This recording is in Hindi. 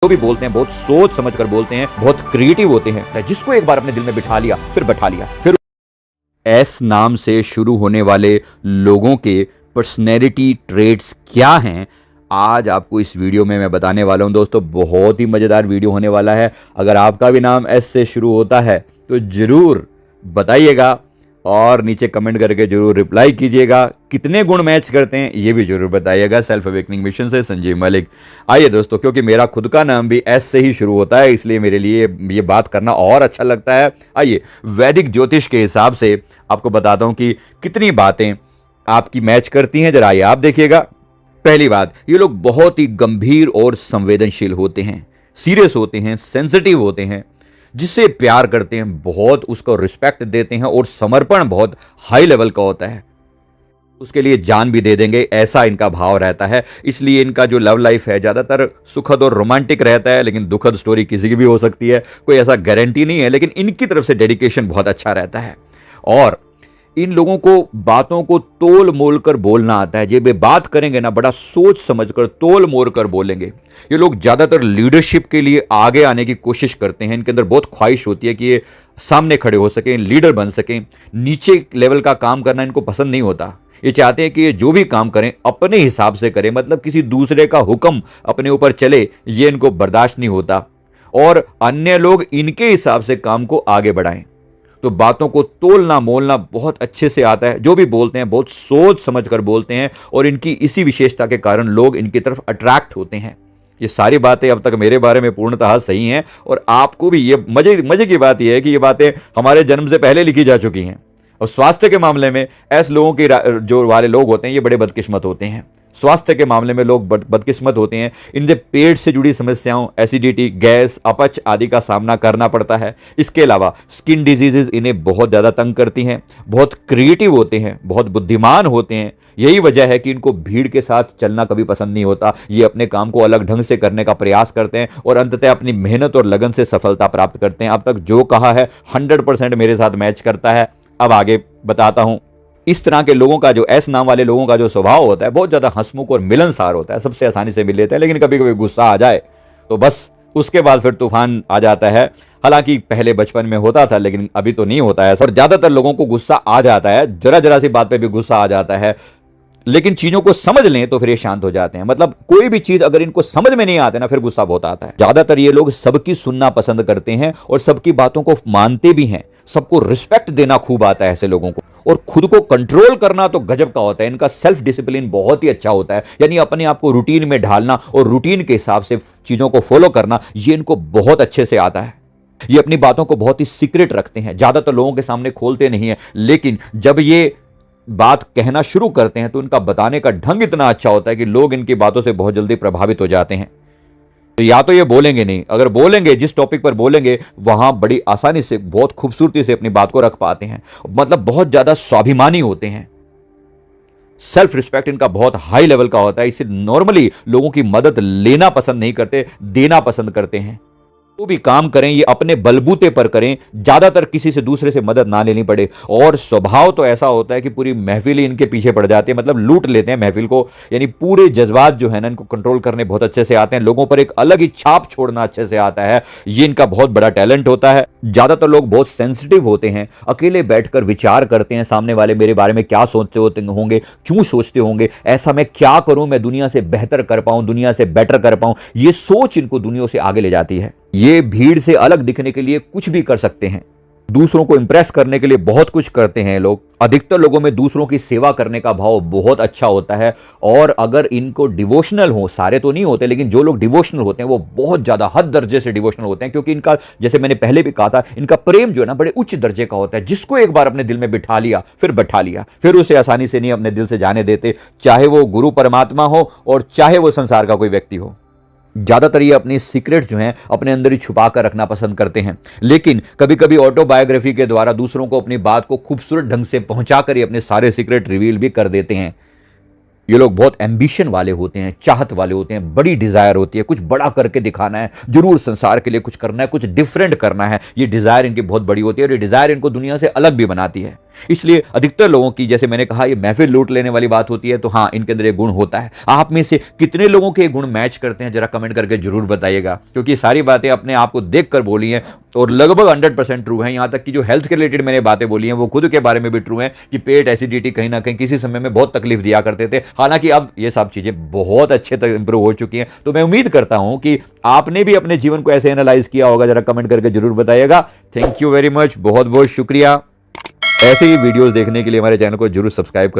जो भी बोलते हैं बहुत सोच समझ कर बोलते हैं, बहुत क्रिएटिव होते हैं। जिसको एक बार अपने दिल में बिठा लिया फिर बैठा लिया। फिर एस नाम से शुरू होने वाले लोगों के पर्सनैलिटी ट्रेट्स क्या हैं, आज आपको इस वीडियो में मैं बताने वाला हूं। दोस्तों बहुत ही मज़ेदार वीडियो होने वाला है। अगर आपका भी नाम एस से शुरू होता है तो ज़रूर बताइएगा और नीचे कमेंट करके जरूर रिप्लाई कीजिएगा। कितने गुण मैच करते हैं ये भी जरूर बताइएगा। सेल्फ अवेकनिंग मिशन से संजीव मलिक। आइए दोस्तों, क्योंकि मेरा खुद का नाम भी एस से ही शुरू होता है इसलिए मेरे लिए ये बात करना और अच्छा लगता है। आइए वैदिक ज्योतिष के हिसाब से आपको बताता हूं कि कितनी बातें आपकी मैच करती हैं। जरा आइए आप देखिएगा। पहली बात, ये लोग बहुत ही गंभीर और संवेदनशील होते हैं, सीरियस होते हैं, सेंसिटिव होते हैं, जिससे प्यार करते हैं, बहुत उसको रिस्पेक्ट देते हैं और समर्पण बहुत हाई लेवल का होता है। उसके लिए जान भी दे देंगे, ऐसा इनका भाव रहता है। इसलिए इनका जो लव लाइफ है ज़्यादातर सुखद और रोमांटिक रहता है, लेकिन दुखद स्टोरी किसी की भी हो सकती है, कोई ऐसा गारंटी नहीं है। लेकिन इनकी तरफ से डेडिकेशन बहुत अच्छा रहता है और इन लोगों को बातों को तोल मोल कर बोलना आता है। जब वे बात करेंगे ना, बड़ा सोच समझ कर तोल मोल कर बोलेंगे। ये लोग ज़्यादातर लीडरशिप के लिए आगे आने की कोशिश करते हैं। इनके अंदर बहुत ख्वाहिश होती है कि ये सामने खड़े हो सकें, लीडर बन सकें। नीचे लेवल का काम करना इनको पसंद नहीं होता। ये चाहते हैं कि ये जो भी काम करें अपने हिसाब से करें, मतलब किसी दूसरे का हुक्म अपने ऊपर चले ये इनको बर्दाश्त नहीं होता और अन्य लोग इनके हिसाब से काम को आगे बढ़ाएं। तो बातों को तोलना मोलना बहुत अच्छे से आता है। जो भी बोलते हैं बहुत सोच समझ कर बोलते हैं और इनकी इसी विशेषता के कारण लोग इनकी तरफ अट्रैक्ट होते हैं। ये सारी बातें अब तक मेरे बारे में पूर्णतः सही हैं और आपको भी ये मजे की बात यह है कि ये बातें हमारे जन्म से पहले लिखी जा चुकी हैं। और स्वास्थ्य के मामले में ऐसे लोगों की जो वाले लोग होते हैं ये बड़े बदकिस्मत होते हैं। स्वास्थ्य के मामले में लोग बदकिस्मत होते हैं। इनसे पेट से जुड़ी समस्याओं, एसिडिटी, गैस, अपच आदि का सामना करना पड़ता है। इसके अलावा स्किन डिजीजेज इन्हें बहुत ज़्यादा तंग करती हैं। बहुत क्रिएटिव होते हैं, बहुत बुद्धिमान होते हैं। यही वजह है कि इनको भीड़ के साथ चलना कभी पसंद नहीं होता। ये अपने काम को अलग ढंग से करने का प्रयास करते हैं और अंततः अपनी मेहनत और लगन से सफलता प्राप्त करते हैं। अब तक जो कहा है 100% मेरे साथ मैच करता है। अब आगे बताता हूं। इस तरह के लोगों का, जो एस नाम वाले लोगों का जो स्वभाव होता है, बहुत ज़्यादा हंसमुख और मिलनसार होता है। सबसे आसानी से मिल लेते हैं, लेकिन कभी कभी गुस्सा आ जाए तो बस उसके बाद फिर तूफान आ जाता है। हालांकि पहले बचपन में होता था लेकिन अभी तो नहीं होता है। और ज़्यादातर लोगों को गुस्सा आ जाता है, जरा सी बात पे भी गुस्सा आ जाता है। लेकिन चीज़ों को समझ लें तो फिर ये शांत हो जाते हैं। मतलब कोई भी चीज़ अगर इनको समझ में नहीं आते ना, फिर गुस्सा बहुत आता है। ज़्यादातर ये लोग सबकी सुनना पसंद करते हैं और सबकी बातों को मानते भी हैं। सबको रिस्पेक्ट देना खूब आता है ऐसे लोगों को। और खुद को कंट्रोल करना तो गजब का होता है। इनका सेल्फ डिसिप्लिन बहुत ही अच्छा होता है, यानी अपने आप को रूटीन में ढालना और रूटीन के हिसाब से चीज़ों को फॉलो करना, ये इनको बहुत अच्छे से आता है। ये अपनी बातों को बहुत ही सीक्रेट रखते हैं, ज़्यादातर लोगों के सामने खोलते नहीं है। लेकिन जब ये बात कहना शुरू करते हैं तो इनका बताने का ढंग इतना अच्छा होता है कि लोग इनकी बातों से बहुत जल्दी प्रभावित हो जाते हैं। तो या तो ये बोलेंगे नहीं, अगर बोलेंगे, जिस टॉपिक पर बोलेंगे वहां बड़ी आसानी से, बहुत खूबसूरती से अपनी बात को रख पाते हैं। मतलब बहुत ज्यादा स्वाभिमानी होते हैं। सेल्फ रिस्पेक्ट इनका बहुत हाई लेवल का होता है। इसे नॉर्मली लोगों की मदद लेना पसंद नहीं करते, देना पसंद करते हैं। जो भी काम करें ये अपने बलबूते पर करें, ज्यादातर किसी से दूसरे से मदद ना लेनी पड़े। और स्वभाव तो ऐसा होता है कि पूरी महफिल ही इनके पीछे पड़ जाती है, मतलब लूट लेते हैं महफिल को। यानी पूरे जज्बात जो है ना, इनको कंट्रोल करने बहुत अच्छे से आते हैं। लोगों पर एक अलग ही छाप छोड़ना अच्छे से आता है। ये इनका बहुत बड़ा टैलेंट होता है। ज्यादातर लोग बहुत सेंसिटिव होते हैं, अकेले बैठकर विचार करते हैं सामने वाले मेरे बारे में क्या सोचते होते होंगे, क्यों सोचते होंगे, ऐसा मैं क्या करूं मैं दुनिया से बेहतर कर पाऊं, दुनिया से बेटर कर पाऊं। ये सोच इनको दुनिया से आगे ले जाती है। ये भीड़ से अलग दिखने के लिए कुछ भी कर सकते हैं। दूसरों को इंप्रेस करने के लिए बहुत कुछ करते हैं लोग। अधिकतर लोगों में दूसरों की सेवा करने का भाव बहुत अच्छा होता है। और अगर इनको डिवोशनल हो, सारे तो नहीं होते लेकिन जो लोग डिवोशनल होते हैं वो बहुत ज्यादा हद दर्जे से डिवोशनल होते हैं, क्योंकि इनका, जैसे मैंने पहले भी कहा था, इनका प्रेम जो है ना बड़े उच्च दर्जे का होता है। जिसको एक बार अपने दिल में बिठा लिया फिर बैठा लिया, फिर उसे आसानी से नहीं अपने दिल से जाने देते, चाहे वो गुरु परमात्मा हो और चाहे वो संसार का कोई व्यक्ति हो। ज़्यादातर ये अपनी सीक्रेट जो हैं अपने अंदर ही छुपा कर रखना पसंद करते हैं। लेकिन कभी कभी ऑटोबायोग्राफी के द्वारा दूसरों को अपनी बात को खूबसूरत ढंग से पहुंचाकर ये अपने सारे सीक्रेट रिवील भी कर देते हैं। ये लोग बहुत एम्बिशन वाले होते हैं, चाहत वाले होते हैं, बड़ी डिजायर होती है, कुछ बड़ा करके दिखाना है, जरूर संसार के लिए कुछ करना है, कुछ डिफरेंट करना है। ये डिजायर इनकी बहुत बड़ी होती है और ये डिजायर इनको दुनिया से अलग भी बनाती है। इसलिए अधिकतर लोगों की, जैसे मैंने कहा, ये महफिल लूट लेने वाली बात होती है, तो हाँ, इनके अंदर ये गुण होता है। आप में से कितने लोगों के गुण मैच करते हैं, जरा कमेंट करके जरूर बताइएगा, क्योंकि सारी बातें अपने आप को देखकर बोली हैं और लगभग 100% ट्रू हैं। यहां तक कि जो हेल्थ के रिलेटेड मैंने बातें बोली हैं वो खुद के बारे में भी ट्रू हैं कि पेट एसिडिटी कहीं ना कहीं किसी समय में बहुत तकलीफ दिया करते थे। हालांकि अब ये सब चीजें बहुत अच्छे तक इंप्रूव हो चुकी हैं। तो मैं उम्मीद करता हूं कि आपने भी अपने जीवन को ऐसे एनालाइज किया होगा। जरा कमेंट करके जरूर बताइएगा। थैंक यू वेरी मच, बहुत बहुत शुक्रिया। ऐसे ही वीडियोस देखने के लिए हमारे चैनल को जरूर सब्सक्राइब कर